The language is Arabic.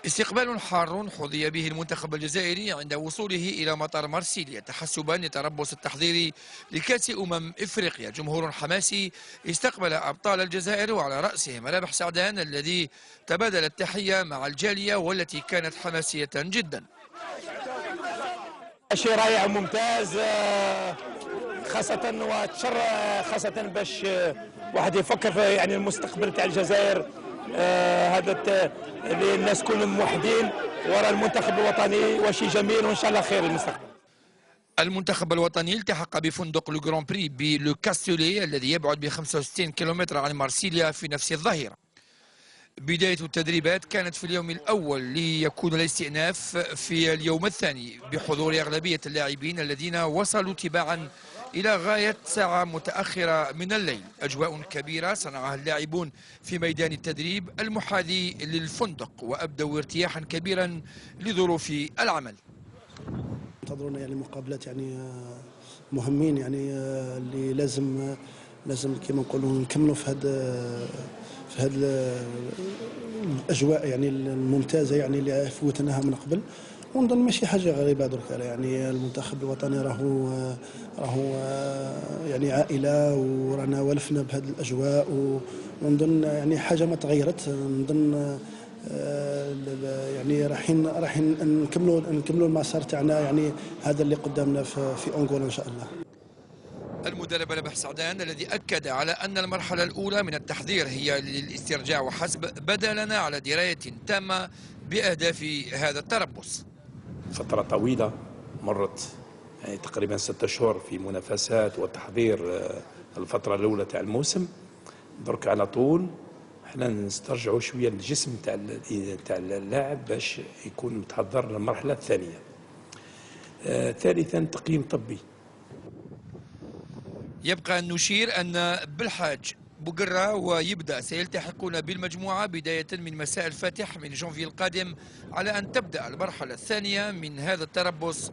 استقبال حار حظي به المنتخب الجزائري عند وصوله إلى مطار مارسيليا تحسبا لتربص التحضيري لكأس إفريقيا. جمهور حماسي استقبل أبطال الجزائر وعلى رأسهم رابح سعدان الذي تبادل التحية مع الجالية والتي كانت حماسية جدا. شيء رائع وممتاز، خاصة وتشر خاصة باش واحد يفكر في يعني المستقبل تاع الجزائر. هذا اللي الناس كلهم موحدين وراء المنتخب الوطني، وشي جميل وان شاء الله خير المستقبل. المنتخب الوطني التحق بفندق لو جران بري بلو كاستولي الذي يبعد ب 65 كيلومتر عن مارسيليا في نفس الظهيرة. بداية التدريبات كانت في اليوم الأول ليكون الاستئناف في اليوم الثاني بحضور أغلبية اللاعبين الذين وصلوا تباعا إلى غاية ساعة متأخرة من الليل. أجواء كبيرة صنعها اللاعبون في ميدان التدريب المحاذي للفندق وأبدوا ارتياحا كبيرا لظروف العمل. انتظرون يعني مقابلات يعني مهمين يعني اللي لازم كما نقولوا نكملوا في هذا الاجواء يعني الممتازه يعني اللي فوتناها من قبل. ونظن ماشي حاجه غريبه درك، يعني المنتخب الوطني راهو يعني عائله ورانا ولفنا بهذه الاجواء، ونظن يعني حاجه ما تغيرت. نظن يعني رايحين نكملوا المسار تاعنا، يعني هذا اللي قدامنا في انغولا ان شاء الله. المدرب رابح سعدان الذي أكد على أن المرحلة الأولى من التحضير هي للاسترجاع وحسب، بدا لنا على دراية تامة بأهداف هذا التربص. فترة طويلة مرت، يعني تقريبا 6 أشهر في منافسات وتحضير الفترة الأولى تاع الموسم. درك على طول احنا نسترجعوا شوية الجسم تاع اللاعب باش يكون متحضر للمرحلة الثانية. ثالثا تقييم طبي. يبقى أن نشير أن بالحاج بوقرة ويبدأ سيلتحقون بالمجموعة بداية من مساء الفاتح من جانفي القادم، على أن تبدأ المرحلة الثانية من هذا التربص.